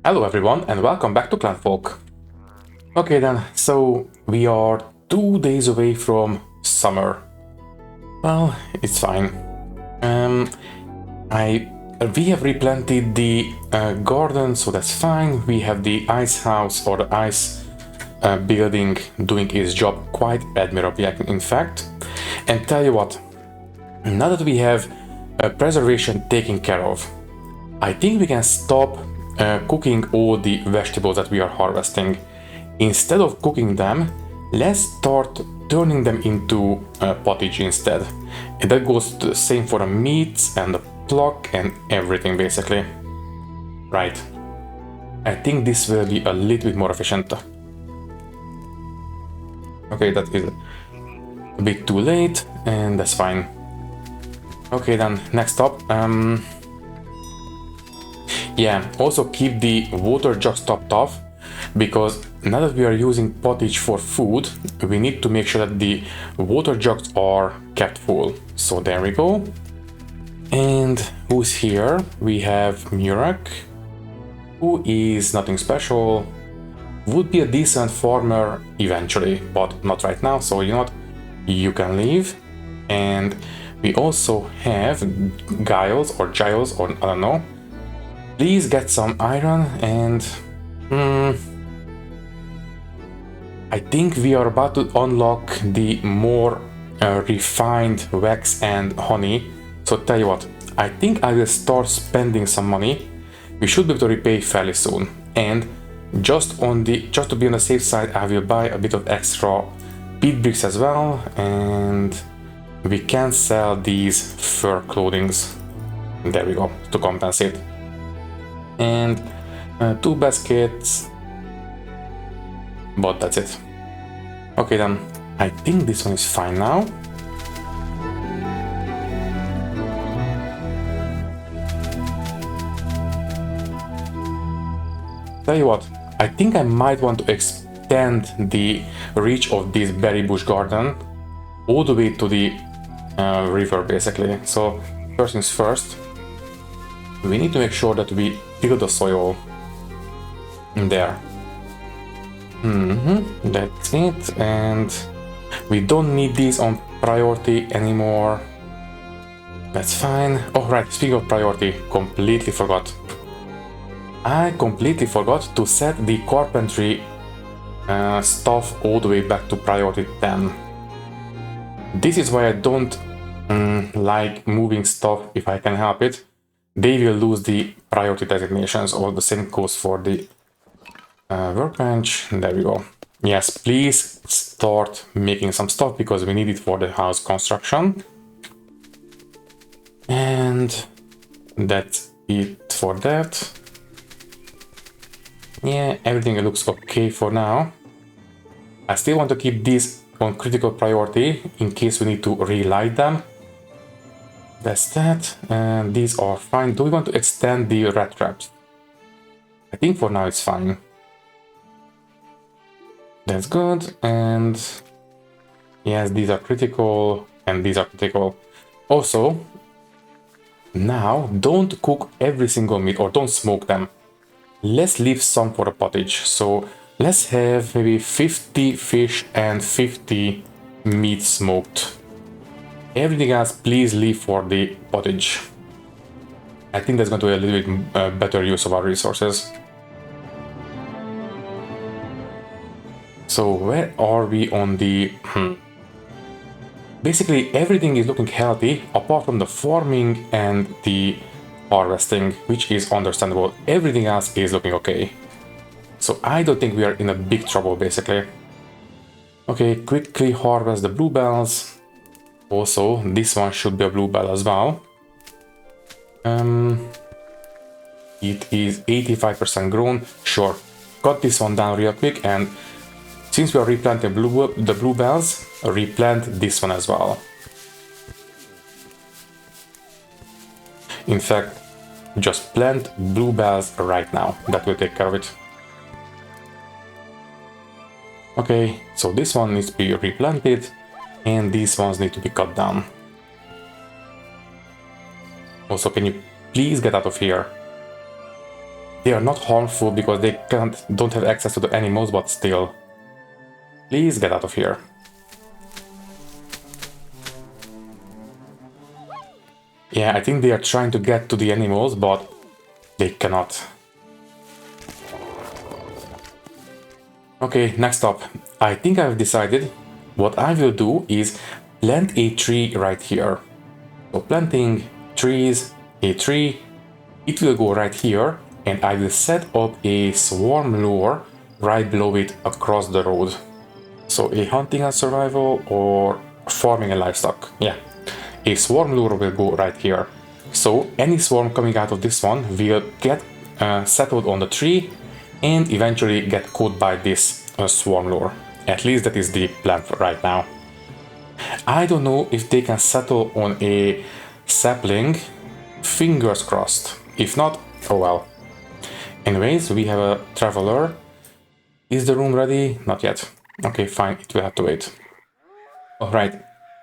Hello everyone and welcome back to Clanfolk. Okay then, so we are 2 days away from summer. Well, it's fine. Um, we have replanted the garden, so that's fine. We have the ice house or the ice building doing its job quite admirably, in fact. And tell you what, now that we have preservation taken care of, I think we can stop cooking all the vegetables that we are harvesting. Instead of cooking them, let's start turning them into pottage instead. And that goes the same for the meats and the pluck and everything basically. Right. I think this will be a little bit more efficient. Okay, that is a bit too late, and that's fine. Okay then, next up. Yeah, also keep the water jugs topped off, because now that we are using pottage for food, we need to make sure that the water jugs are kept full. So there we go. And who's here? We have Murak, who is nothing special. Would be a decent farmer eventually, but not right now, so you know what? You can leave. And we also have Giles, or I don't know. Please get some iron, and I think we are about to unlock the more refined wax and honey. So tell you what, I think I will start spending some money. We should be able to repay fairly soon. And just to be on the safe side, I will buy a bit of extra peat bricks as well, and we can sell these fur clothings. There we go, to compensate. And 2 baskets, but that's it. Okay then, I think this one is fine now. Tell you what, I think I might want to extend the reach of this berry bush garden all the way to the river basically. So first things first, we need to make sure that we till the soil there. That's it, and we don't need these on priority anymore. That's fine. Oh right, speaking of priority, completely forgot. I completely forgot to set the carpentry stuff all the way back to priority 10. This is why I don't like moving stuff if I can help it. They will lose the priority designations, or the same goes for the workbench. There we go. Yes, please start making some stuff because we need it for the house construction. And that's it for that. Yeah, everything looks okay for now. I still want to keep these on critical priority in case we need to relight them. That's that, and these are fine. Do we want to extend the rat traps? I think for now it's fine. That's good, and yes, these are critical, and these are critical. Also, now don't cook every single meat, or don't smoke them. Let's leave some for the pottage. So let's have maybe 50 fish and 50 meat smoked. Everything else, please leave for the pottage. I think that's going to be a little bit better use of our resources. So where are we on the... Basically everything is looking healthy apart from the farming and the harvesting, which is understandable. Everything else is looking okay. So I don't think we are in a big trouble basically. Okay, quickly harvest the bluebells. Also, this one should be a bluebell as well. It is 85% grown. Sure, cut this one down real quick, and since we are replanting the bluebells, replant this one as well. In fact, just plant bluebells right now. That will take care of it. Okay, so this one needs to be replanted, and these ones need to be cut down. Also, can you please get out of here? They are not harmful because they don't have access to the animals, but still. Please get out of here. Yeah, I think they are trying to get to the animals, but they cannot. Okay, next up. I think I've decided what I will do is plant a tree right here. So planting trees, a tree, it will go right here, and I will set up a swarm lure right below it across the road. So a hunting and survival or farming and livestock. Yeah, a swarm lure will go right here. So any swarm coming out of this one will get settled on the tree and eventually get caught by this swarm lure. At least that is the plan for right now. I don't know if they can settle on a sapling. Fingers crossed. If not, oh well. Anyways, we have a traveler. Is the room ready? Not yet. Okay, fine, it will have to wait. Alright,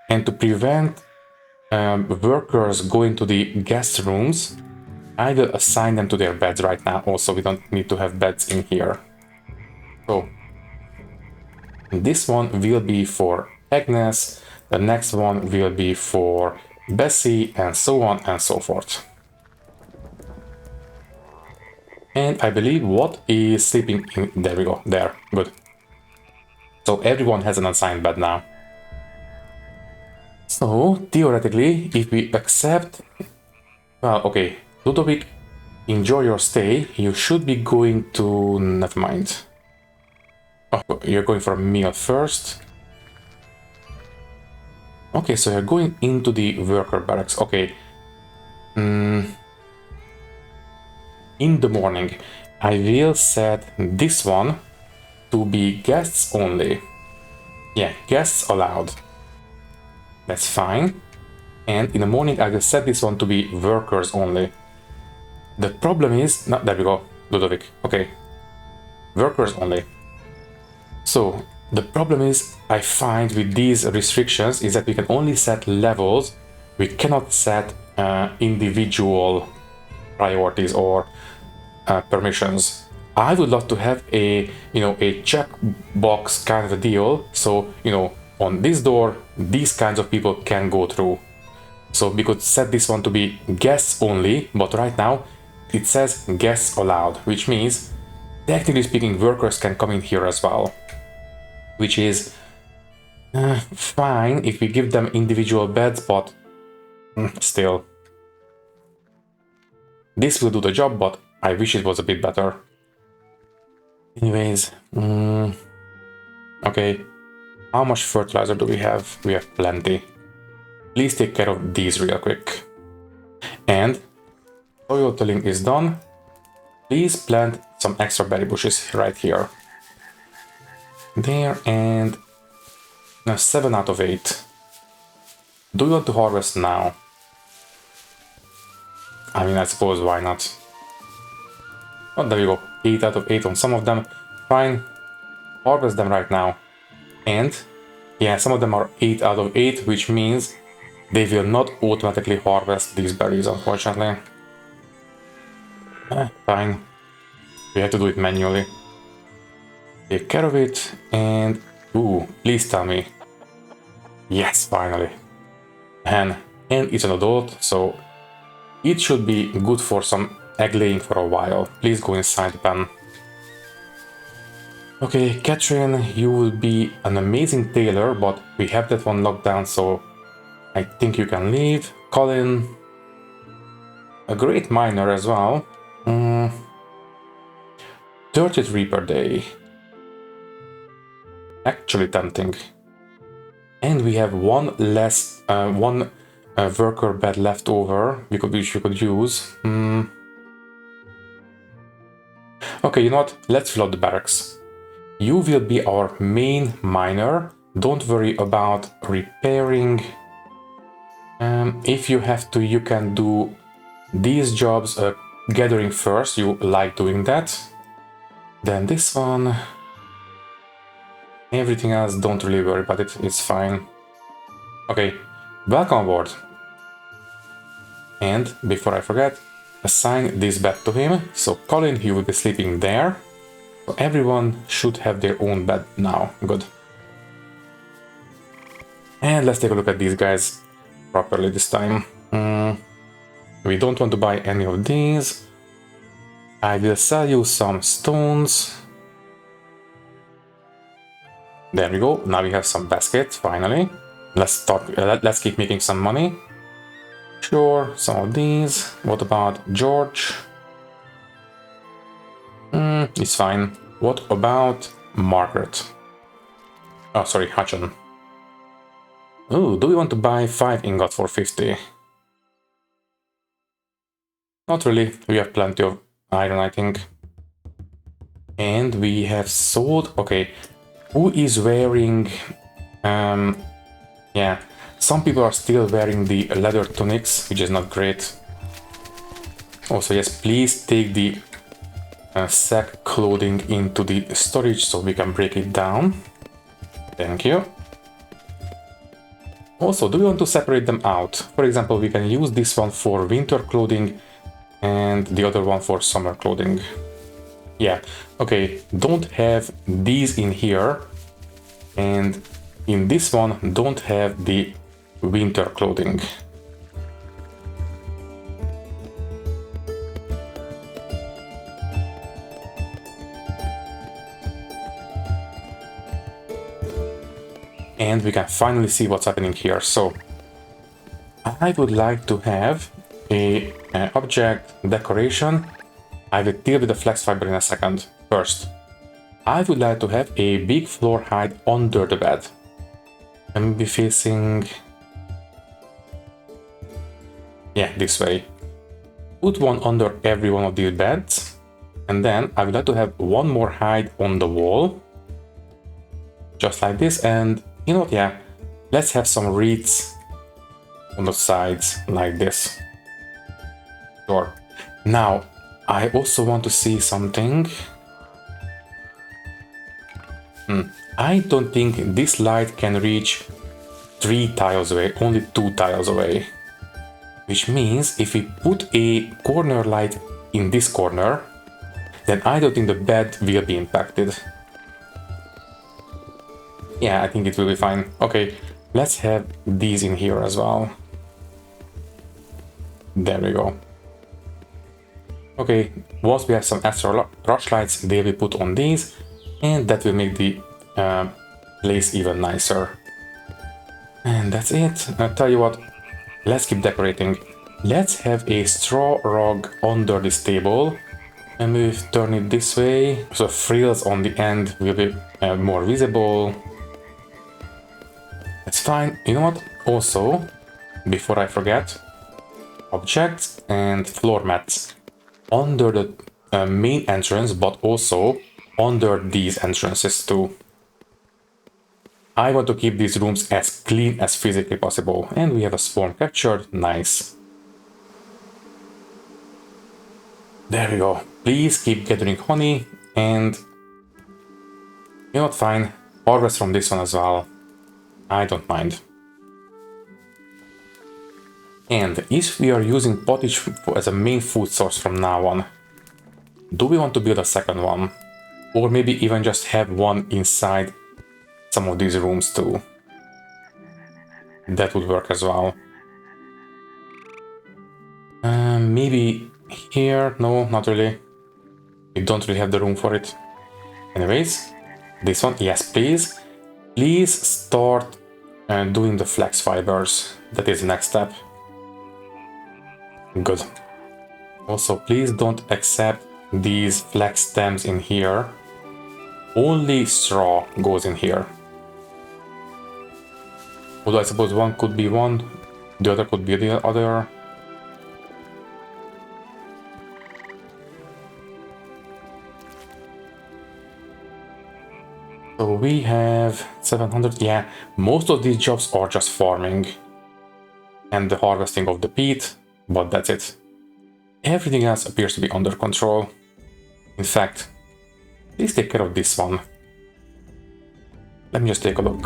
and to prevent workers going to the guest rooms, I will assign them to their beds right now. Also, we don't need to have beds in here. So, this one will be for Agnes, the next one will be for Bessie, and so on and so forth. And I believe what is sleeping in... There we go, there, good. So everyone has an assigned bed now. So, theoretically, if we accept... Well, okay, Ludovic, enjoy your stay. You should be going to... Never mind. Oh, you're going for a meal first. Okay, so you're going into the worker barracks. Okay. In the morning, I will set this one to be guests only. Yeah, guests allowed. That's fine. And in the morning, I will set this one to be workers only. The problem is... No, there we go, Ludovic. Okay. Workers only. So, the problem is, I find with these restrictions is that we can only set levels. We cannot set individual priorities or permissions. I would love to have a, a checkbox kind of a deal. So, on this door, these kinds of people can go through. So we could set this one to be guests only, but right now it says guests allowed, which means, technically speaking, workers can come in here as well. Which is fine if we give them individual beds, but still. This will do the job, but I wish it was a bit better. Anyways, okay. How much fertilizer do we have? We have plenty. Please take care of these real quick. And soil tilling is done. Please plant some extra berry bushes right here. There, and 7 out of 8. Do you want to harvest now? I mean, I suppose, why not? Oh, there we go. 8 out of 8 on some of them. Fine. Harvest them right now. And, yeah, some of them are 8 out of 8, which means they will not automatically harvest these berries, unfortunately. Fine. We have to do it manually. Take care of it, and... Ooh, please tell me. Yes, finally. And it's an adult, so it should be good for some egg laying for a while. Please go inside the pen. Okay, Catherine, you will be an amazing tailor, but we have that one locked down, so I think you can leave. Colin, a great miner as well. 33 per day. Actually tempting. And we have one less, one worker bed left over, which we could use. Okay, you know what? Let's fill out the barracks. You will be our main miner. Don't worry about repairing. If you have to, you can do these jobs. Gathering first, you like doing that. Then this one. Everything else, don't really worry about it, it's fine. Okay, welcome aboard. And before I forget, assign this bed to him. So Colin, he will be sleeping there. So everyone should have their own bed now. Good. And let's take a look at these guys properly this time. We don't want to buy any of these. I will sell you some stones. There we go. Now we have some baskets, finally. Let's keep making some money. Sure, some of these. What about George? It's fine. What about Margaret? Oh, sorry, Hutchin. Oh, do we want to buy 5 ingots for 50? Not really. We have plenty of iron, I think. And we have sold... Okay. Who is wearing... yeah. Some people are still wearing the leather tunics, which is not great. Also, yes, please take the sack clothing into the storage so we can break it down. Thank you. Also, do we want to separate them out? For example, we can use this one for winter clothing and the other one for summer clothing. Yeah, okay, don't have these in here, and in this one don't have the winter clothing. And we can finally see what's happening here. So I would like to have a object decoration. I will deal with the flex fiber in a second. First, I would like to have a big floor height under the bed. I'm be facing, yeah, this way. Put one under every one of these beds, and then I would like to have one more height on the wall, just like this. And you know what, yeah, let's have some wreaths on the sides like this. Sure. Now I also want to see something. I don't think this light can reach 3 tiles away, only 2 tiles away. Which means if we put a corner light in this corner, then I don't think the bed will be impacted. Yeah, I think it will be fine. Okay, let's have these in here as well. There we go. Okay, once we have some extra rush lights, they will be put on these, and that will make the place even nicer. And that's it. I'll tell you what, let's keep decorating. Let's have a straw rug under this table, and we'll turn it this way, so frills on the end will be more visible. That's fine. You know what? Also, before I forget, objects and floor mats under the main entrance, but also under these entrances too. I want to keep these rooms as clean as physically possible, and we have a swarm captured. Nice. There we go. Please keep gathering honey, and you know what, fine, harvest from this one as well. I don't mind. And if we are using pottage as a main food source from now on, do we want to build a second one? Or maybe even just have one inside some of these rooms too? That would work as well. Maybe here? No, not really. We don't really have the room for it. Anyways, this one, yes, please. Please start doing the flex fibers. That is the next step. Good. Also, please don't accept these flex stems in here. Only straw goes in here. Although I suppose one could be one, the other could be the other. So we have 700, yeah, most of these jobs are just farming and the harvesting of the peat, but that's it. Everything else appears to be under control. In fact, please take care of this one. Let me just take a look.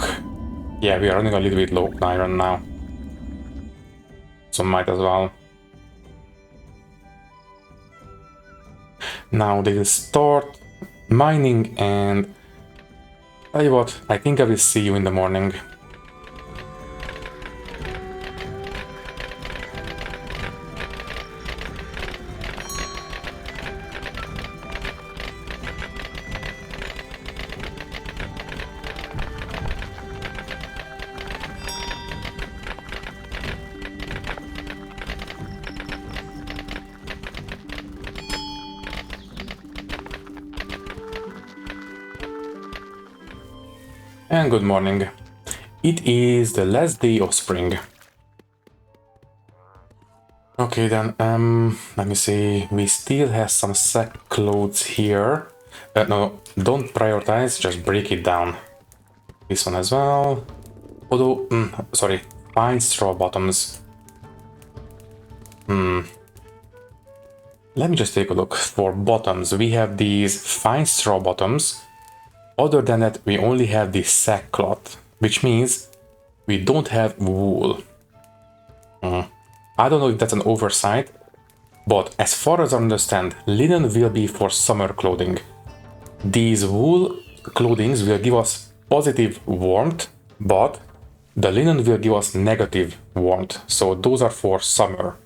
Yeah, we are running a little bit low on iron now. So might as well. Now they will start mining, and tell you what, I think I will see you in the morning. And good morning. It is the last day of spring. Okay then, let me see, we still have some sack clothes here. No, don't prioritize, just break it down. This one as well. Although, sorry, fine straw bottoms. Let me just take a look. For bottoms, we have these fine straw bottoms. Other than that, we only have the sackcloth, which means we don't have wool. I don't know if that's an oversight, but as far as I understand, linen will be for summer clothing. These wool clothings will give us positive warmth, but the linen will give us negative warmth. So those are for summer,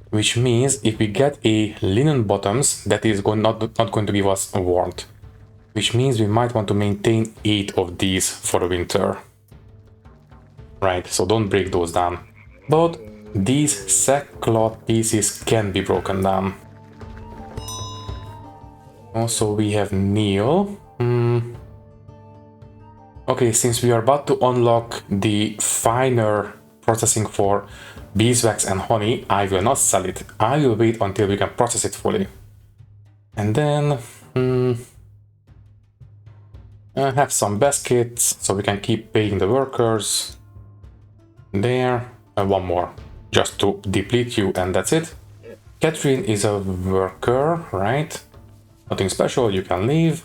which means if we get a linen bottoms, that is not going to give us warmth. Which means we might want to maintain 8 of these for the winter. Right, so don't break those down. But these sackcloth pieces can be broken down. Also, we have Neil. Okay, since we are about to unlock the finer processing for beeswax and honey, I will not sell it. I will wait until we can process it fully. And then... have some baskets so we can keep paying the workers. There, one more, just to deplete you, and that's it. Catherine is a worker, right? Nothing special, you can leave.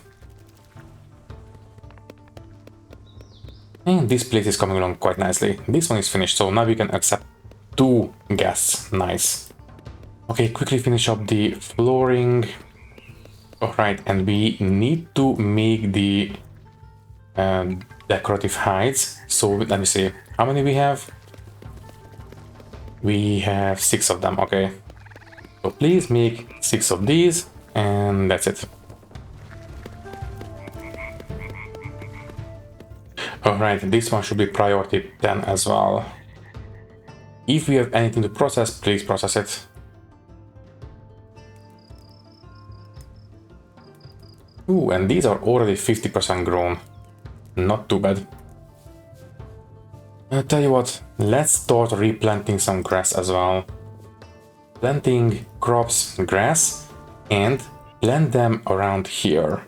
And this place is coming along quite nicely. This one is finished, so now we can accept 2 guests. Nice. Okay, quickly finish up the flooring. Alright, and we need to make the decorative hides. So let me see, how many we have? We have 6 of them, okay. So please make 6 of these, and that's it. Alright, this one should be priority then as well. If we have anything to process, please process it. Ooh, and these are already 50% grown. Not too bad. I'll tell you what, let's start replanting some grass as well. Planting crops, grass, and plant them around here.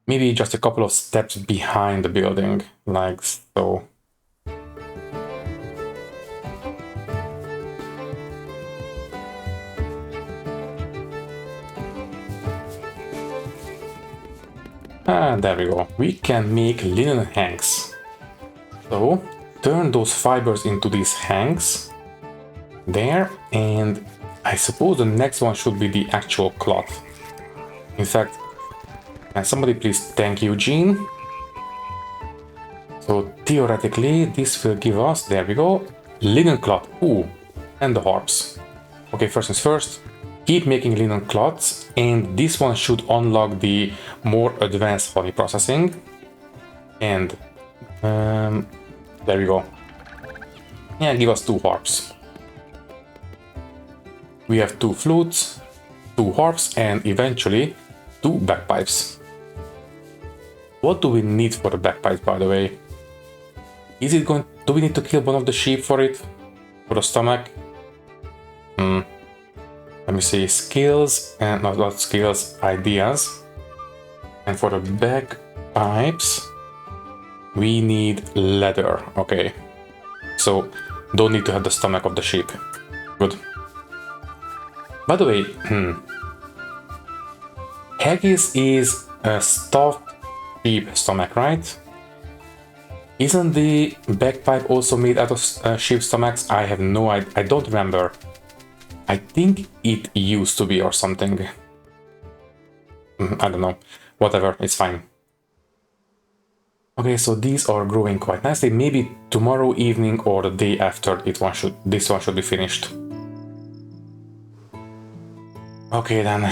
Maybe just a couple of steps behind the building, like so. There we go. We can make linen hanks. So, turn those fibers into these hanks. There, and I suppose the next one should be the actual cloth. In fact, can somebody please thank Eugene? So, theoretically, this will give us, there we go, linen cloth. Ooh, and the harps. Okay, first things first. Keep making linen cloths, and this one should unlock the more advanced honey processing. And there we go. Yeah, give us 2 harps. We have 2 flutes, 2 harps, and eventually 2 bagpipes. What do we need for the bagpipes, by the way? Is it going? Do we need to kill one of the sheep for it? For the stomach? Let me see, skills, and not skills, ideas. And for the bagpipes, we need leather. Okay, so don't need to have the stomach of the sheep. Good. By the way, haggis is a stuffed sheep stomach, right? Isn't the bagpipe also made out of sheep stomachs? I have no idea. I don't remember. I think it used to be or something. I don't know. Whatever, it's fine. Okay, so these are growing quite nicely. Maybe tomorrow evening or the day after this one should be finished. Okay then.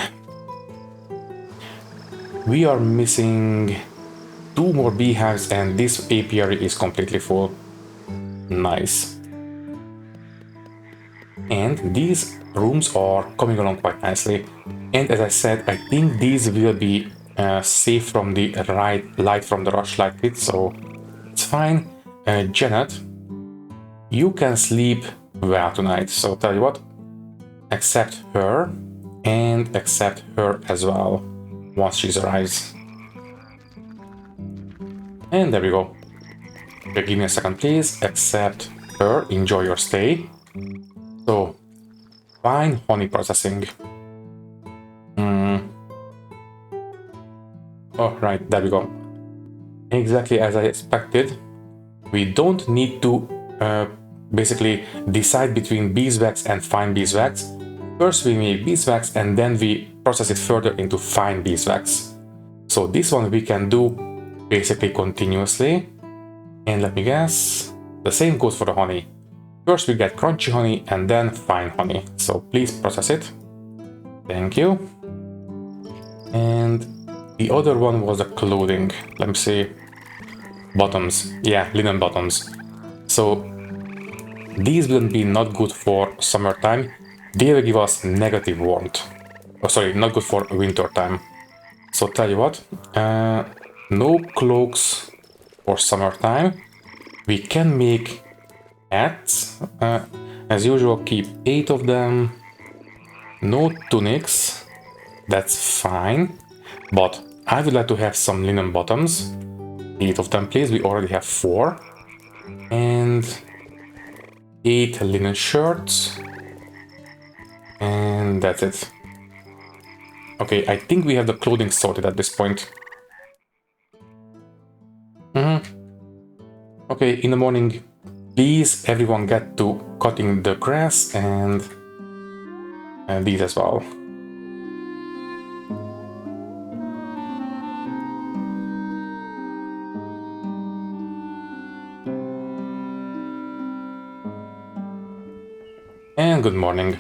We are missing 2 more beehives and this apiary is completely full. Nice. And these rooms are coming along quite nicely. And as I said, I think these will be safe from the light from the rushlight pit, so it's fine. Janet, you can sleep well tonight, so tell you what, accept her and accept her as well once she arrives. And there we go. Okay, give me a second, please. Accept her. Enjoy your stay. So, fine honey processing. Oh, right, there we go. Exactly as I expected. We don't need to basically decide between beeswax and fine beeswax. First we make beeswax and then we process it further into fine beeswax. So this one we can do basically continuously. And let me guess, the same goes for the honey. First we get crunchy honey and then fine honey. So please process it. Thank you. And the other one was the clothing. Let me see. Bottoms. Yeah, linen bottoms. So these will be not good for summertime. They will give us negative warmth. Oh, sorry, not good for winter time. So tell you what, no cloaks for summertime. We can make hats. As usual, keep 8 of them. No tunics. That's fine. But I would like to have some linen bottoms. 8 of them, please. We already have 4. And 8 linen shirts. And that's it. Okay, I think we have the clothing sorted at this point. Okay, in the morning, please everyone get to cutting the grass and these as well. And good morning.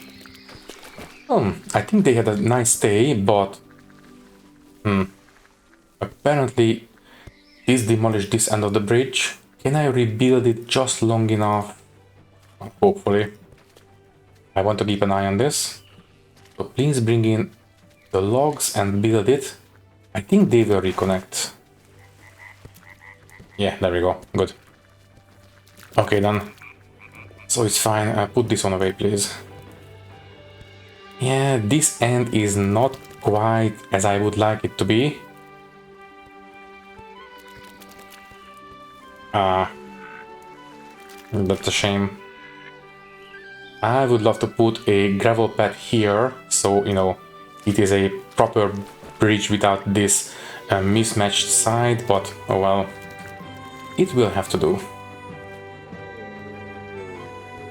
I think they had a nice day, but apparently this demolished this end of the bridge. Can I rebuild it just long enough? Hopefully. I want to keep an eye on this. So please bring in the logs and build it. I think they will reconnect. Yeah, there we go. Good. Okay, then. So it's fine. Put this one away, please. Yeah, this end is not quite as I would like it to be. That's a shame. I would love to put a gravel pad here, so, you know, it is a proper bridge without this mismatched side, but oh well, it will have to do.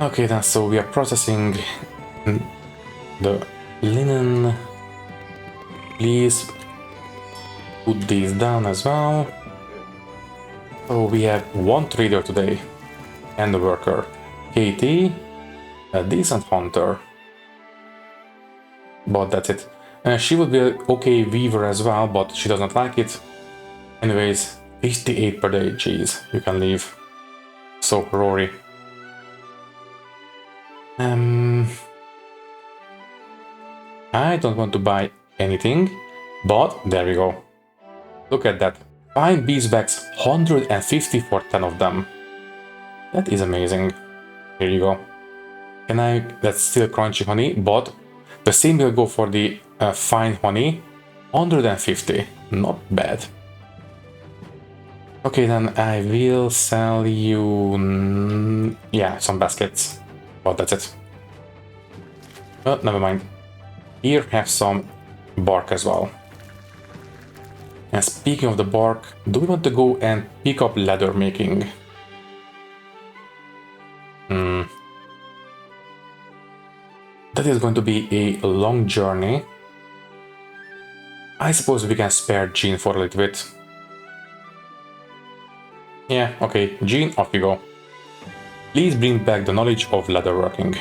Okay then, so we are processing the linen. Please put these down as well. So we have 1 trader today and a worker. Katie, a decent hunter. But that's it. She would be an okay weaver as well, but she does not like it. Anyways, 58 per day, jeez, you can leave. So, Rory. I don't want to buy anything, but there we go. Look at that. 5 beeswax, 150 for 10 of them. That is amazing. Here you go. That's still crunchy honey, but the same will go for the fine honey. 150, not bad. Okay, then I will sell you, yeah, some baskets. But that's it. Oh, never mind. Here, have some bark as well. And speaking of the bark, do we want to go and pick up leather making? That is going to be a long journey. I suppose we can spare Jean for a little bit. Yeah, okay, Jean, off you go. Please bring back the knowledge of leatherworking.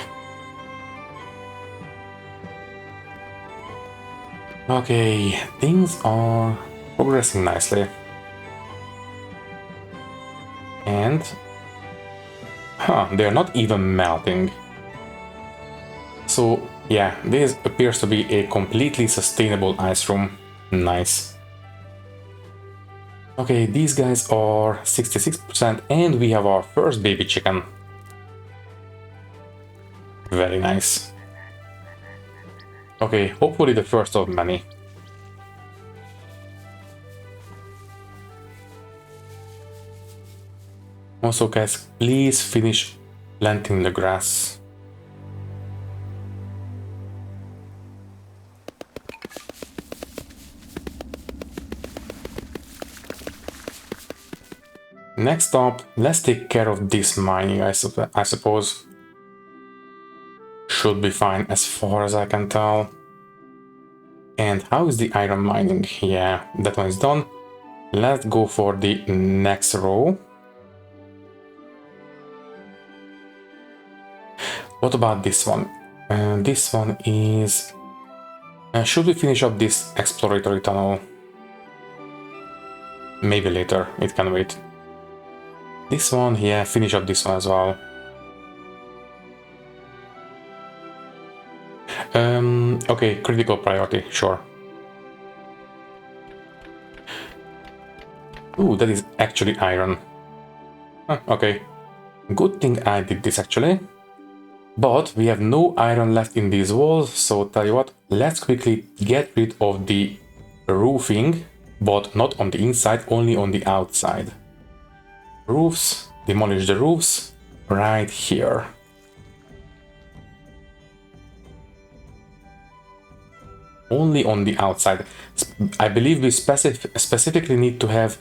Okay, things are progressing nicely. And... they're not even melting. So, yeah, this appears to be a completely sustainable ice room. Nice. Okay, these guys are 66% and we have our first baby chicken. Very nice. Okay, hopefully the first of many. Also, guys, please finish planting the grass. Next up, let's take care of this mining, I suppose. Should be fine as far as I can tell. And how is the iron mining? Yeah, that one is done. Let's go for the next row. What about this one? This one is... should we finish up this exploratory tunnel? Maybe later, it can wait. This one, yeah, finish up this one as well. Okay, critical priority, sure. Ooh, that is actually iron. Okay, good thing I did this actually. But we have no iron left in these walls, so tell you what, let's quickly get rid of the roofing, but not on the inside, only on the outside. Roofs, demolish the roofs, right here. Only on the outside. I believe we specifically need to have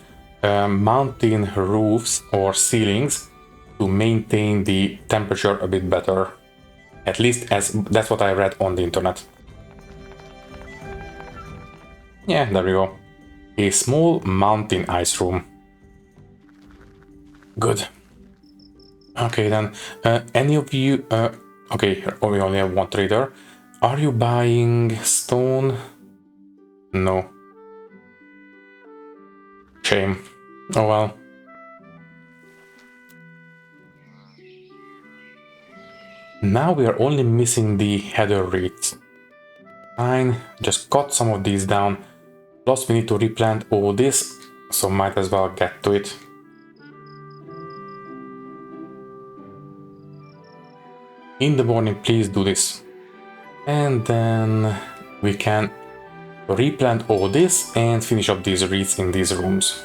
mountain roofs or ceilings to maintain the temperature a bit better. At least as that's what I read on the internet. Yeah, there we go. A small mountain ice room. Good. Okay then, any of you... okay, we only have one trader. Are you buying stone? No. Shame. Oh well. Now we are only missing the header reeds. Fine, just cut some of these down. Plus we need to replant all this, so might as well get to it. In the morning, please do this. And then we can replant all this and finish up these reeds in these rooms.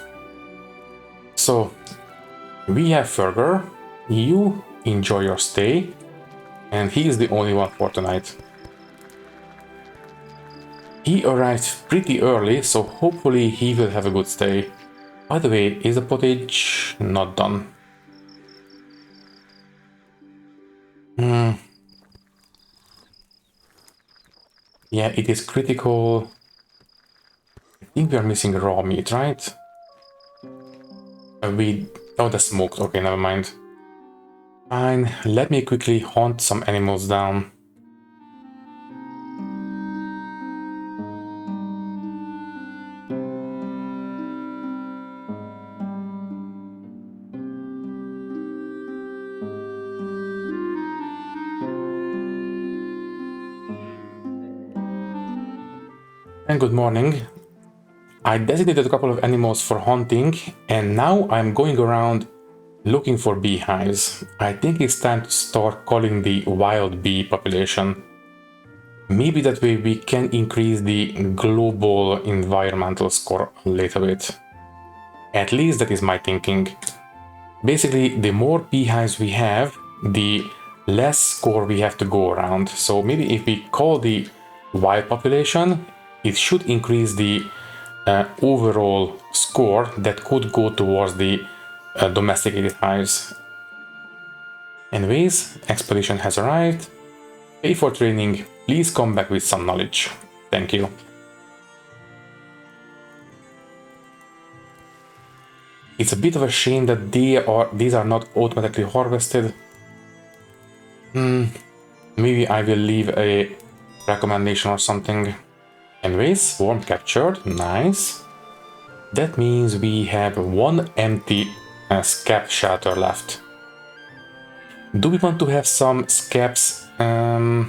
So we have Ferger. You enjoy your stay. And he is the only one for tonight. He arrived pretty early, so hopefully he will have a good stay. By the way, is the pottage not done? Yeah, it is critical. I think we are missing raw meat, right? Oh, that's smoked. Okay, never mind. Fine, let me quickly hunt some animals down. And good morning. I designated a couple of animals for hunting, and now I'm going around looking for beehives. I think it's time to start calling the wild bee population. Maybe that way we can increase the global environmental score a little bit. At least that is my thinking. Basically, the more beehives we have, the less score we have to go around. So maybe if we call the wild population, it should increase the overall score that could go towards the domesticated hives. Anyways, expedition has arrived. Pay for training. Please come back with some knowledge. Thank you. It's a bit of a shame that these are not automatically harvested. Maybe I will leave a recommendation or something. Anyways, swarm captured, nice. That means we have one empty scab shelter left. Do we want to have some scabs? Let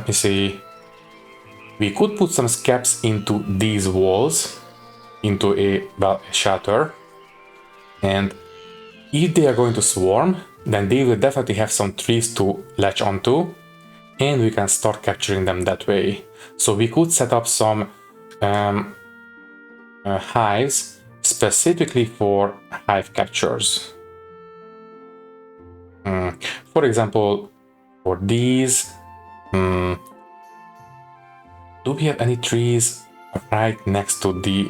me see. We could put some scabs into these walls, into a shelter. And if they are going to swarm, then they will definitely have some trees to latch onto, and we can start capturing them that way. So we could set up some hives specifically for hive captures. For example, for these, do we have any trees right next to the...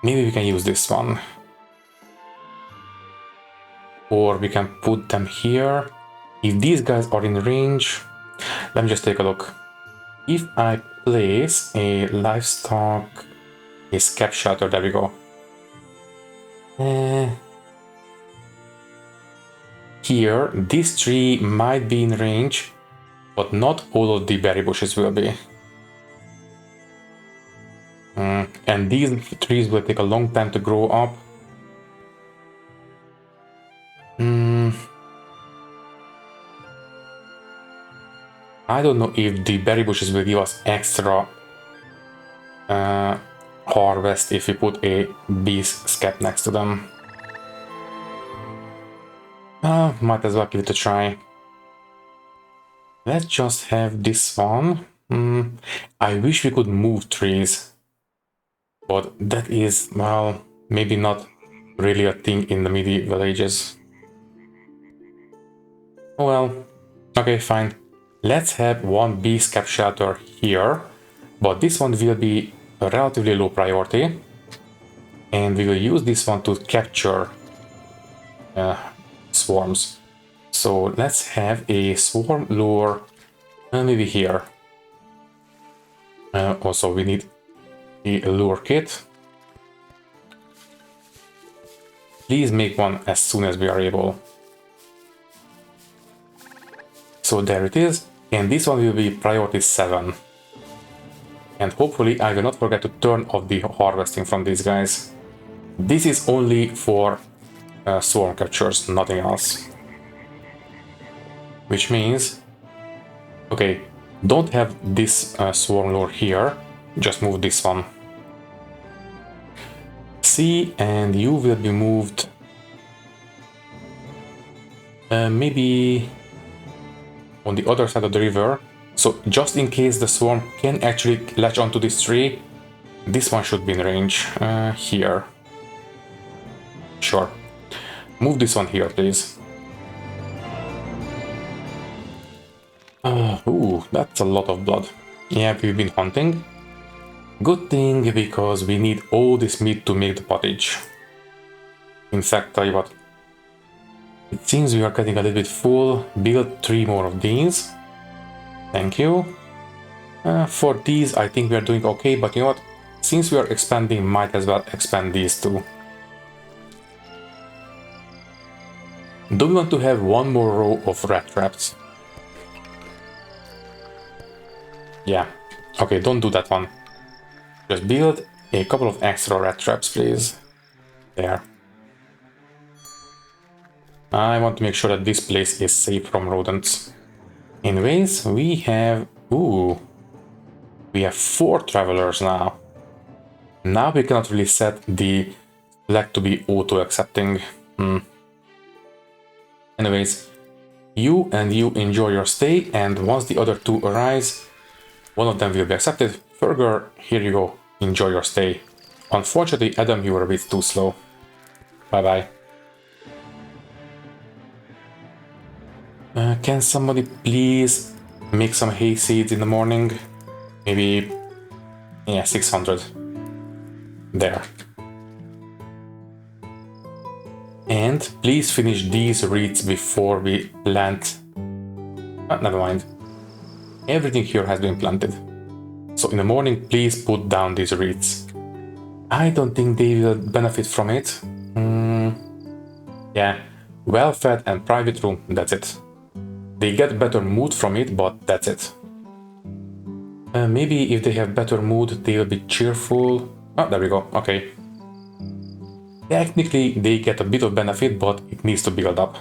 Maybe we can use this one. Or we can put them here. If these guys are in range, let me just take a look. If I place a livestock, a scab shelter, there we go. Here, this tree might be in range, but not all of the berry bushes will be. And these trees will take a long time to grow up. I don't know if the berry bushes will give us extra harvest if we put a bee's scab next to them. Might as well give it a try. Let's just have this one. I wish we could move trees, but that is, well, maybe not really a thing in the medieval ages. Oh well, okay, fine. Let's have one bee scab shelter here, but this one will be a relatively low priority, and we will use this one to capture swarms. So let's have a swarm lure, maybe here. Also, we need a lure kit. Please make one as soon as we are able. So there it is, and this one will be priority 7. And hopefully I will not forget to turn off the harvesting from these guys. This is only for swarm captures, nothing else. Which means, okay, don't have this swarm lure here, just move this one. See, and you will be moved maybe on the other side of the river. So just in case the swarm can actually latch onto this tree, this one should be in range here. Sure. Move this one here, please. Ooh, that's a lot of blood. Yeah, we've been hunting. Good thing, because we need all this meat to make the pottage. In fact, tell you what. It seems we are getting a little bit full. Build 3 more of these. Thank you. For these, I think we are doing okay, but you know what? Since we are expanding, might as well expand these too. Do we want to have one more row of rat traps? Yeah. Okay, don't do that one. Just build a couple of extra rat traps, please. There. I want to make sure that this place is safe from rodents. Anyways, we have... Ooh. We have 4 travelers now. Now we cannot really set the flag to be auto-accepting. Anyways, you and you enjoy your stay, and once the other 2 arise, one of them will be accepted. Ferger, here you go. Enjoy your stay. Unfortunately, Adam, you were a bit too slow. Bye-bye. Can somebody please make some hay seeds in the morning? Maybe, yeah, 600. There. And please finish these reeds before we plant. Never mind. Everything here has been planted. So in the morning, please put down these reeds. I don't think they will benefit from it. Yeah, well-fed and private room, that's it. They get better mood from it, but that's it. Maybe if they have better mood, they will be cheerful. Oh, there we go, okay. Technically, they get a bit of benefit, but it needs to build up.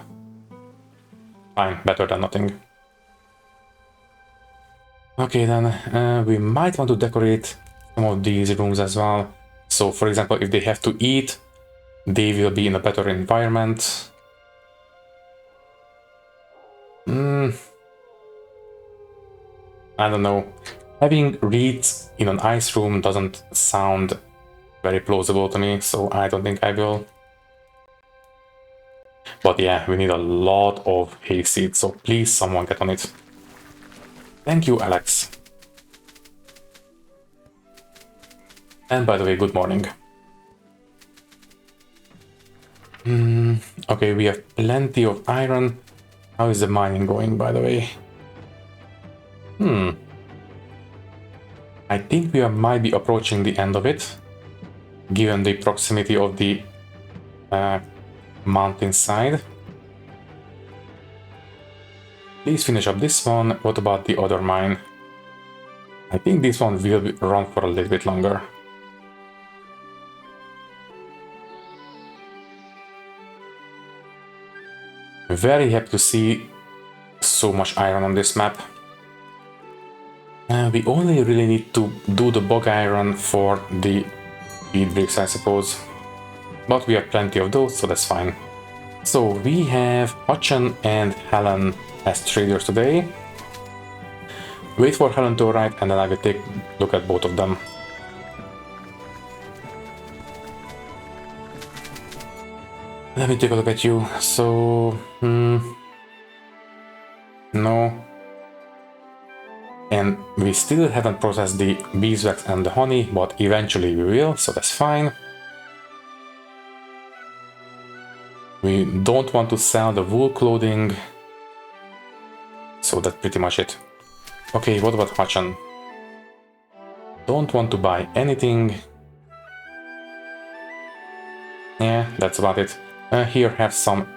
Fine, better than nothing. Okay, then we might want to decorate some of these rooms as well. So, for example, if they have to eat, they will be in a better environment. I don't know. Having reeds in an ice room doesn't sound very plausible to me, so I don't think I will. But yeah, we need a lot of hay seeds, so please someone get on it. Thank you, Alex. And by the way, good morning. Okay, we have plenty of iron. How is the mining going, by the way? I think we might be approaching the end of it, given the proximity of the mountainside. Please finish up this one. What about the other mine? I think this one will run for a little bit longer. Very happy to see so much iron on this map. We only really need to do the bog iron for the bead bricks, I suppose. But we have plenty of those, so that's fine. So we have Hutchin and Helen as traders today. Wait for Helen to arrive and then I will take a look at both of them. Let me take a look at you. So, no. And we still haven't processed the beeswax and the honey, but eventually we will, so that's fine. We don't want to sell the wool clothing, so that's pretty much it. Okay, what about Hutchin? Don't want to buy anything. Yeah, that's about it. Here, have some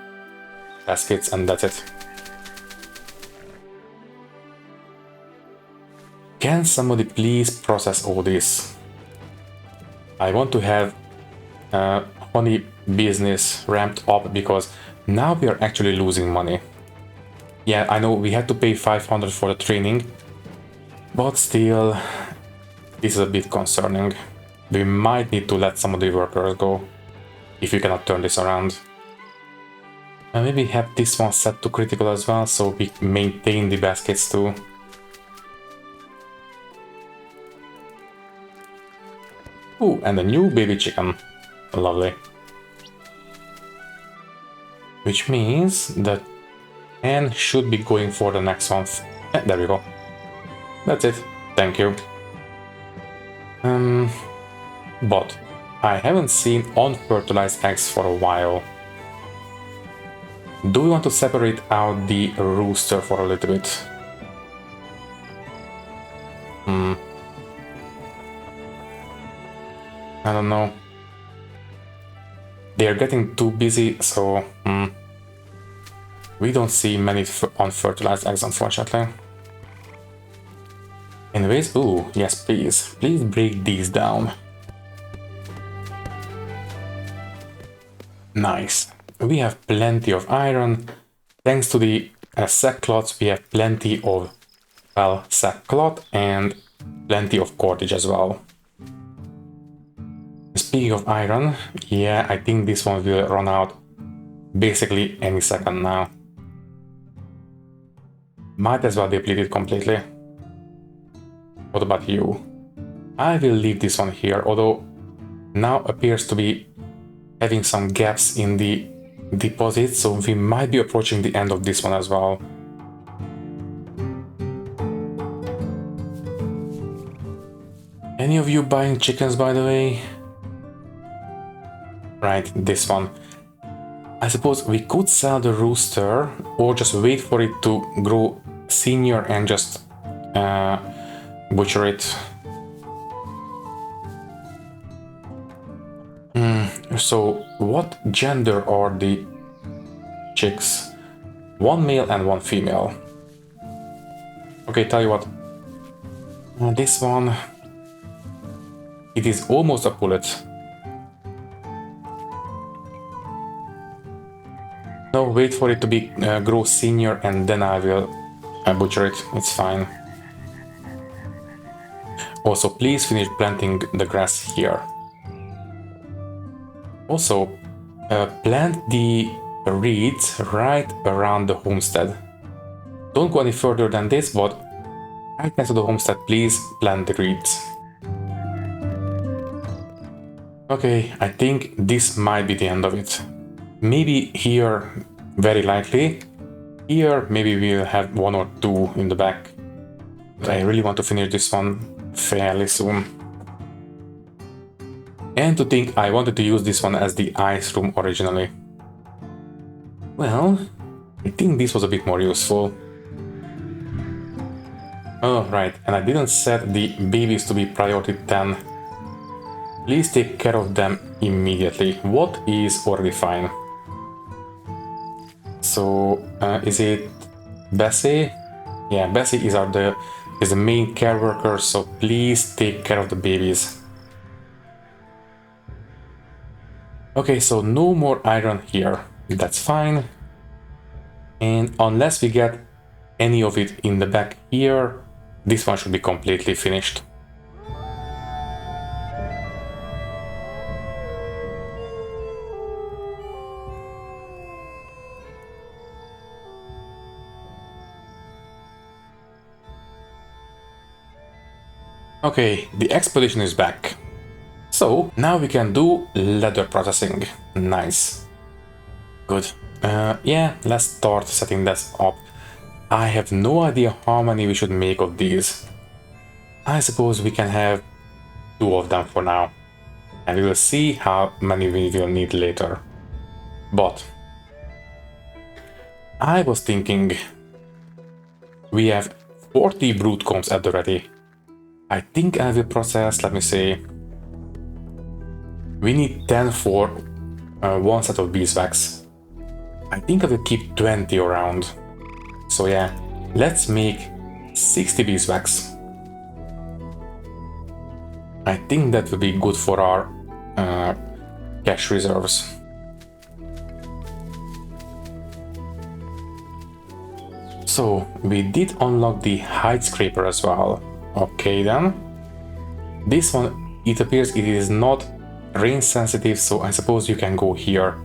baskets and that's it. Can somebody please process all this? I want to have honey business ramped up because now we are actually losing money. Yeah, I know we had to pay 500 for the training, but still, this is a bit concerning. We might need to let some of the workers go if we cannot turn this around. And maybe have this one set to critical as well, so we maintain the baskets too. Ooh, and a new baby chicken. Lovely. Which means that Anne should be going for the next one. There we go. That's it. Thank you. But I haven't seen unfertilized eggs for a while. Do we want to separate out the rooster for a little bit? I don't know. They are getting too busy, so we don't see many unfertilized eggs, unfortunately. Anyways, ooh, yes, please. Please break these down. Nice. We have plenty of iron. Thanks to the sackcloths, we have plenty of, well, sackcloth and plenty of cordage as well. Speaking of iron, yeah, I think this one will run out basically any second now. Might as well deplete it completely. What about you? I will leave this one here, although now appears to be having some gaps in the deposit, so we might be approaching the end of this one as well. Any of you buying chickens, by the way? Right, this one. I suppose we could sell the rooster or just wait for it to grow senior and just butcher it. So what gender are the chicks? One male and one female. Okay, tell you what. This one, it is almost a pullet. No, wait for it to be grow senior and then I will butcher it. It's fine. Also, please finish planting the grass here. Also, plant the reeds right around the homestead. Don't go any further than this, but right next to the homestead, please plant the reeds. Okay, I think this might be the end of it. Maybe here, very likely. Here, maybe we'll have one or two in the back. But I really want to finish this one fairly soon. And to think I wanted to use this one as the ice room originally. Well, I think this was a bit more useful. Oh, right, and I didn't set the babies to be priority 10. Please take care of them immediately. What is already fine? So, is it Bessie? Yeah, Bessie is the main care worker, so please take care of the babies. Okay, so no more iron here. That's fine. And unless we get any of it in the back here, this one should be completely finished. Okay, the expedition is back. So now we can do leather processing. Nice. Good. Yeah, let's start setting this up. I have no idea how many we should make of these. I suppose we can have 2 of them for now. And we will see how many we will need later. But I was thinking we have 40 brood combs at the ready. I think I will process, let me say, we need 10 for one set of beeswax. I think I will keep 20 around. So yeah, let's make 60 beeswax. I think that will be good for our cash reserves. So we did unlock the hide scraper as well. Okay then. This one, it appears it is not rain sensitive, so I suppose you can go here.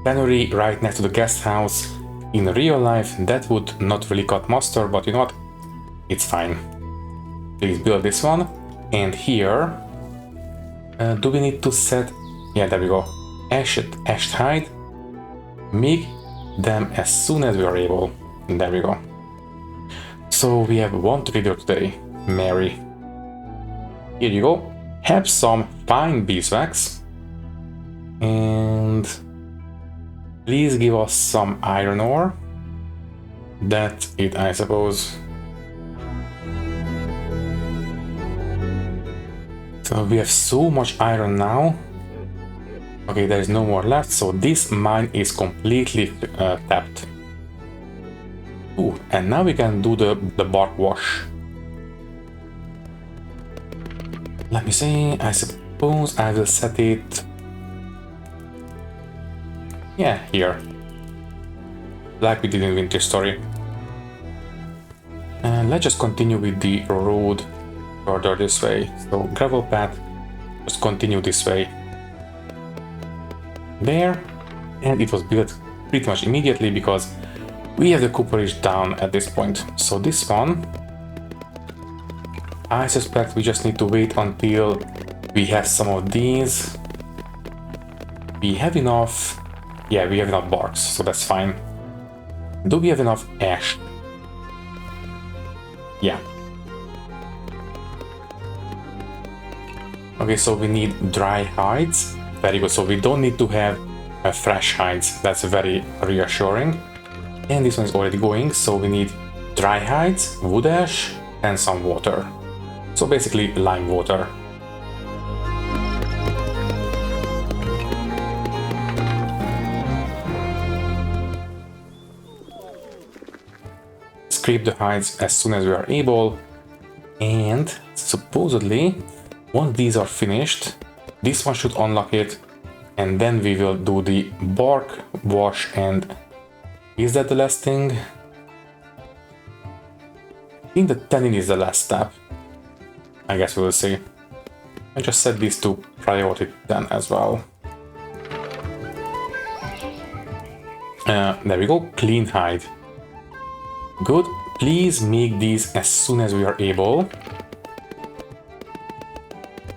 Tannery right next to the guest house. In real life, that would not really cut mustard, but you know what? It's fine. Please build this one. And here, do we need to set? Yeah, there we go. Ashed hide. Make them as soon as we are able. There we go. So we have one trader today, Mary. Here you go. Have some fine beeswax. And please give us some iron ore. That's it, I suppose. So we have so much iron now. Okay, there is no more left, so this mine is completely tapped. Ooh, and now we can do the bark wash. Let me see, I suppose I will set it... yeah, here. Like we did in Winter Story. And let's just continue with the road further this way. So gravel path, just continue this way. There. And it was built pretty much immediately because we have the cooperage down at this point. So this one, I suspect we just need to wait until we have some of these. We have enough. Yeah, we have enough barks, so that's fine. Do we have enough ash? Yeah. Okay, so we need dry hides. Very good, so we don't need to have fresh hides. That's very reassuring. And this one is already going, so we need dry hides, wood ash, and some water. So basically lime water. scrape the hides as soon as we are able. And supposedly, once these are finished, this one should unlock it. And then we will do the bark wash. And is that the last thing? I think the tanning is the last step. I guess we will see. I just set these to priority 10 as well. There we go, clean hide. Good, please make these as soon as we are able.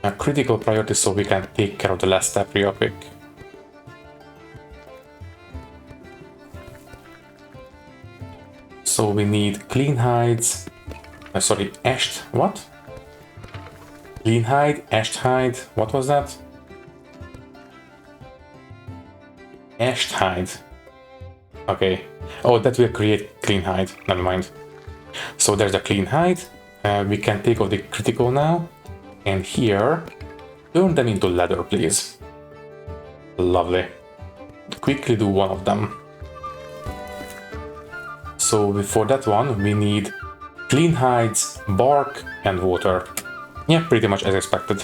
A critical priority so we can take care of the last step real quick. So we need clean hides, sorry, ashed, what? Clean hide, ashed hide, what was that? Ashed hide. Okay. Oh, that will create clean hide. Never mind. So there's a clean hide. We can take off the critical now. And here, turn them into leather, please. Lovely. Quickly do one of them. So for that one, we need clean hides, bark, and water. Yeah, pretty much as expected.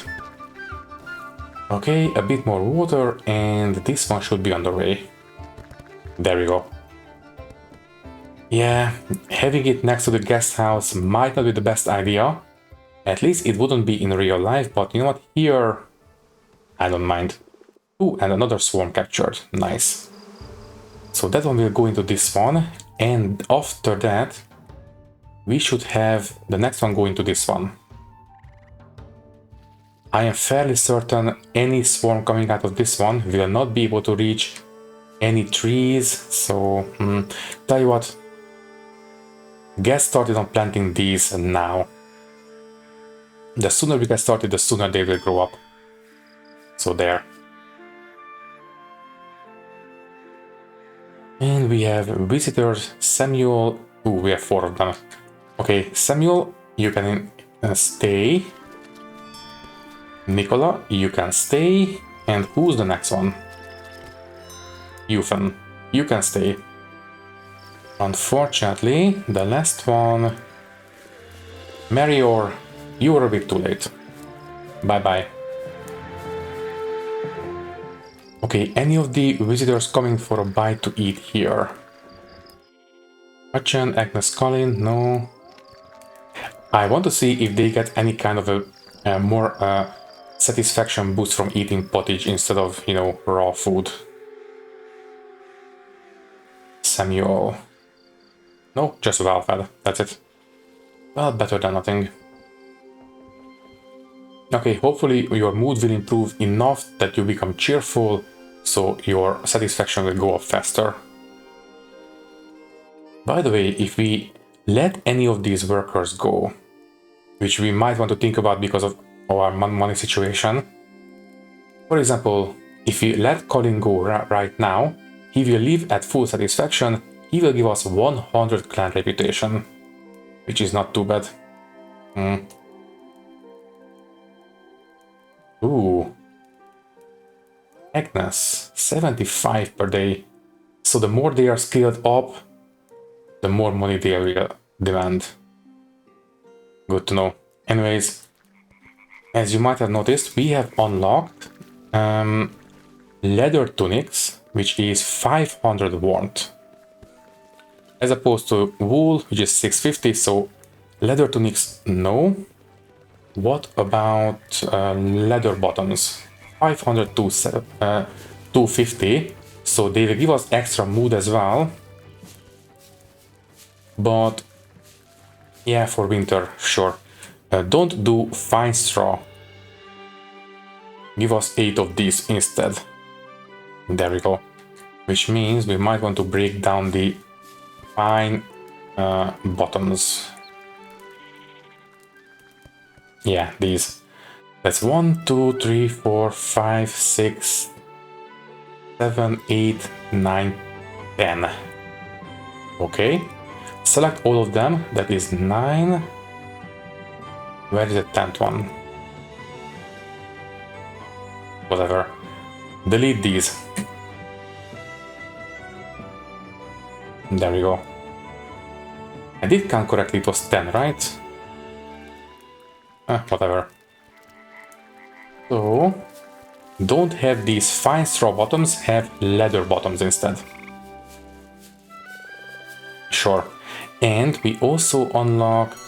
Okay, a bit more water, and this one should be on the way. There we go. Yeah, having it next to the guest house might not be the best idea. At least it wouldn't be in real life, but you know what? Here, I don't mind. Ooh, and another swarm captured. Nice. So that one will go into this one, and after that, we should have the next one go into this one. I am fairly certain any swarm coming out of this one will not be able to reach any trees, so tell you what, get started on planting these now. The sooner we get started, the sooner they will grow up. So there. And we have visitors, Samuel. Ooh, we have 4 of them. Okay, Samuel, you can stay. Nicola, you can stay. And who's the next one? Euphan, you can stay. Unfortunately, the last one, Marior, you were a bit too late. Bye-bye. Okay, any of the visitors coming for a bite to eat here? Hutchin, Agnes, Colin, no. I want to see if they get any kind of a more satisfaction boost from eating pottage instead of, you know, raw food. Samuel. No, just well fed, that's it. Well, better than nothing. Okay, hopefully your mood will improve enough that you become cheerful, so your satisfaction will go up faster. By the way, if we let any of these workers go, which we might want to think about because of our money situation. For example, if we let Colin go right now, he will leave at full satisfaction. He will give us 100 clan reputation, which is not too bad. Ooh. Agnes, 75 per day. So the more they are skilled up, the more money they will demand. Good to know. Anyways, as you might have noticed, we have unlocked leather tunics, which is 500 warmth. As opposed to wool, which is 650, so leather tunics, no. What about leather bottoms? 500 to 250, so they will give us extra mood as well. But yeah, for winter, sure. Don't do fine straw. Give us 8 of these instead. There we go. Which means we might want to break down the fine bottoms. Yeah, these. That's 1, 2, 3, 4, 5, 6, 7, 8, 9, 10. Okay. Select all of them. That is 9. Where is the 10th one? Whatever. Delete these. There we go. I did count correctly, it was 10, right? Whatever. So, don't have these fine straw bottoms, have leather bottoms instead. Sure. And we also unlocked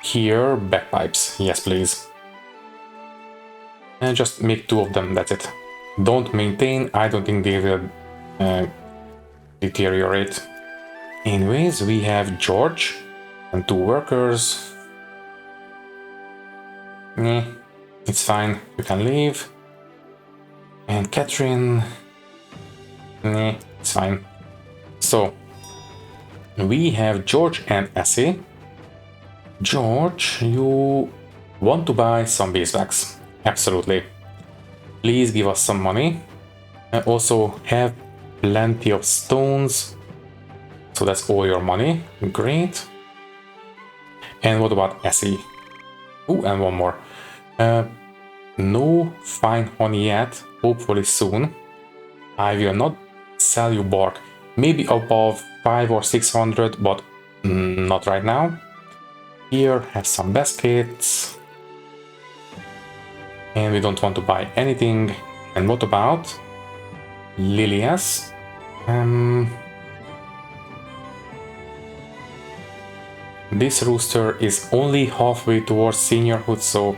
here bagpipes. Yes, please. And just make 2 of them, that's it. Don't maintain, I don't think they will deteriorate. Anyways, we have George and 2 workers. It's fine, you can leave. And Catherine. It's fine. So, we have George and Essie. George, you want to buy some beeswax? Absolutely. Please give us some money. And also have plenty of stones. So that's all your money. Great. And what about Essie? Oh, and one more. No fine honey yet. Hopefully soon. I will not sell you bark. Maybe above 500 or 600, but not right now. Here, have some baskets. And we don't want to buy anything. And what about Lilias? This rooster is only halfway towards seniorhood, so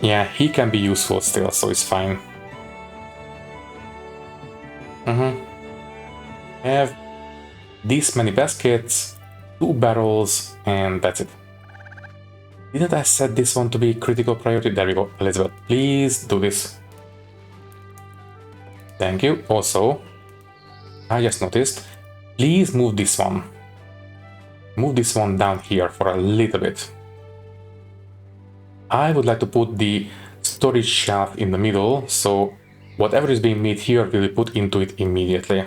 yeah, he can be useful still, so it's fine. Have this many baskets, 2 barrels, and that's it. Didn't I set this one to be critical priority? There we go. Elizabeth, please do this. Thank you. Also, I just noticed, please move this one. Move this one down here for a little bit. I would like to put the storage shelf in the middle, so whatever is being made here will be put into it immediately.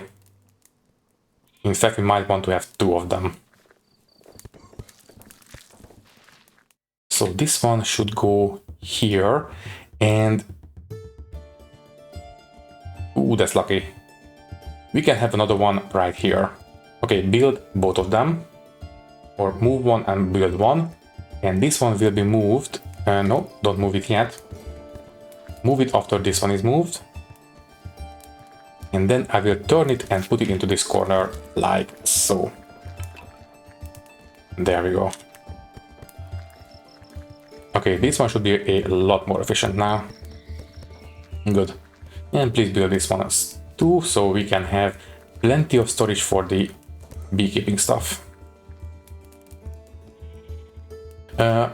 In fact, we might want to have 2 of them. So this one should go here, and ooh, that's lucky. We can have another one right here. Okay, build both of them, or move one and build one, and this one will be moved. No, don't move it yet. Move it after this one is moved. And then I will turn it and put it into this corner like so. There we go. Okay, this one should be a lot more efficient now. Good. And please build this one as 2, so we can have plenty of storage for the beekeeping stuff.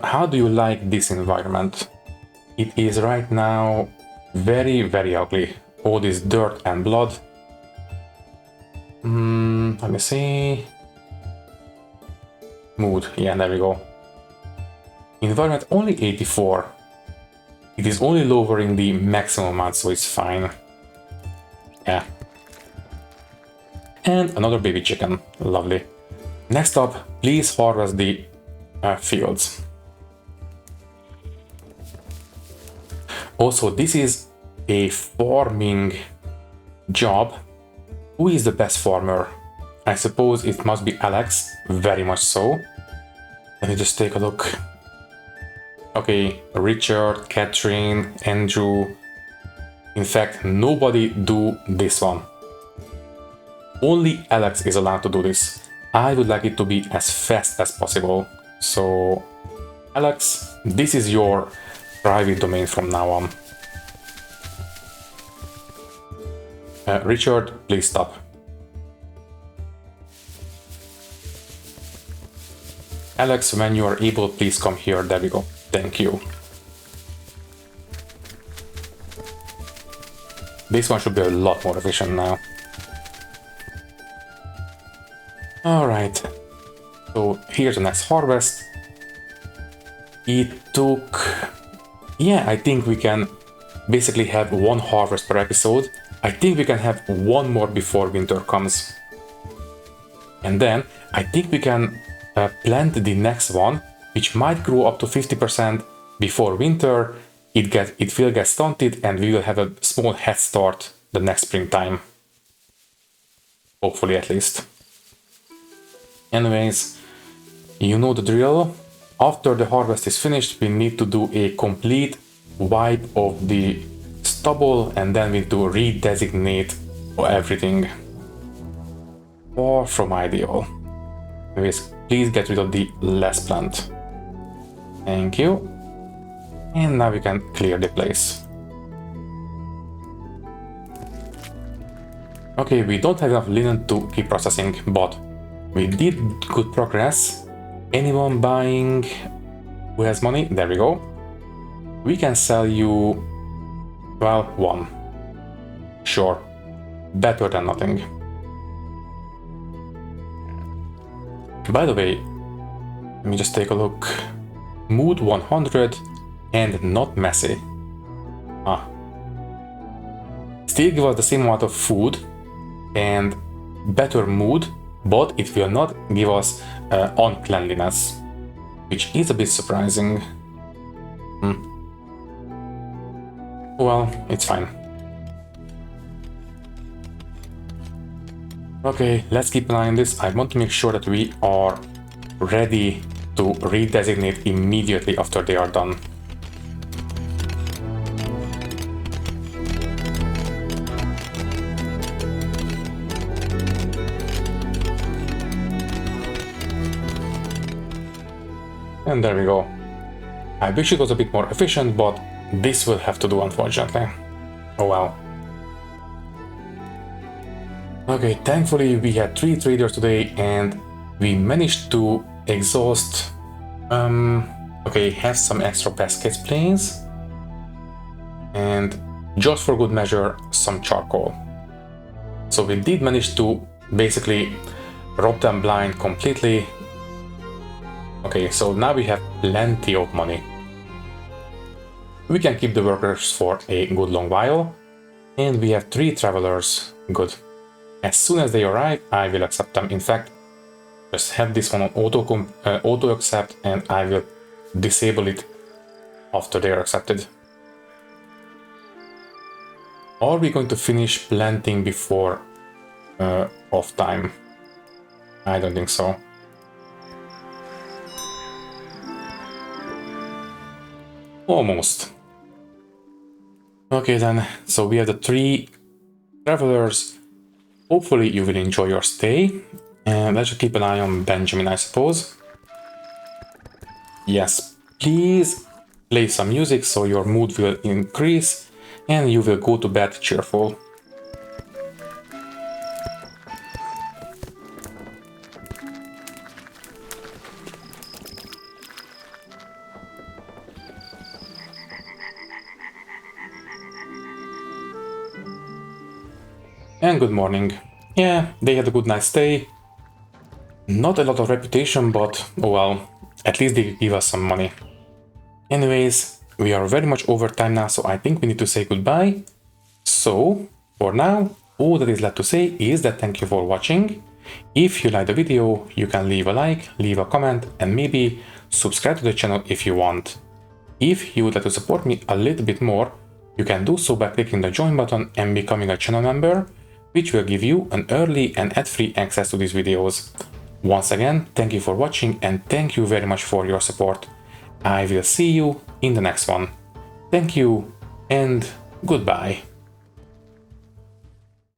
How do you like this environment? It is right now very, very ugly. All this dirt and blood. Let me see. Mood, yeah, there we go. Environment only 84. It is only lowering the maximum amount, so it's fine. Yeah. And another baby chicken. Lovely. Next up, please harvest the fields. Also, this is a farming job. Who is the best farmer? I suppose it must be Alex, very much so. Let me just take a look. Okay, Richard, Catherine, Andrew. In fact, nobody do this one. Only Alex is allowed to do this. I would like it to be as fast as possible. So, Alex, this is your private domain from now on. Richard, please stop. Alex, when you are able, please come here. There we go. Thank you. This one should be a lot more efficient now. Alright. So here's the next harvest. It took... Yeah, I think we can basically have 1 harvest per episode. I think we can have 1 more before winter comes. And then I think we can plant the next one, which might grow up to 50% before winter. It will get stunted and we will have a small head start the next springtime. Hopefully, at least. Anyways, you know the drill. After the harvest is finished, we need to do a complete wipe of the stubble, and then we need to redesignate everything. Far from ideal. Anyways, please get rid of the last plant. Thank you. And now we can clear the place. Okay, we don't have enough linen to keep processing, but we did good progress. Anyone buying who has money? There we go. We can sell you, well, one. Sure. Better than nothing. By the way, let me just take a look. Mood 100 and not messy. Still give us the same amount of food and better mood, but it will not give us uncleanliness, which is a bit surprising. Well, it's fine. Okay, let's keep an eye on this. I want to make sure that we are ready to redesignate immediately after they are done. And there we go. I wish it was a bit more efficient, but this will have to do, unfortunately. Oh well. Okay, thankfully we had 3 traders today and we managed to exhaust... okay, have some extra baskets, please. And just for good measure, some charcoal. So we did manage to basically rob them blind completely. Okay, so now we have plenty of money. We can keep the workers for a good long while. And we have 3 travelers. Good. As soon as they arrive, I will accept them. In fact, just have this one on auto accept, and I will disable it after they are accepted. Are we going to finish planting before off time? I don't think so. Almost. Okay then, so we have the 3 travelers. Hopefully you will enjoy your stay. And let's just keep an eye on Benjamin, I suppose. Yes, please play some music so your mood will increase and you will go to bed cheerful. And good morning. Yeah, they had a good night's stay. Not a lot of reputation, but oh well, at least they give us some money. Anyways, we are very much over time now, so I think we need to say goodbye. So, for now, all that is left to say is that thank you for watching. If you liked the video, you can leave a like, leave a comment, and maybe subscribe to the channel if you want. If you would like to support me a little bit more, you can do so by clicking the join button and becoming a channel member, which will give you an early and ad-free access to these videos. Once again, thank you for watching and thank you very much for your support. I will see you in the next one. Thank you and goodbye.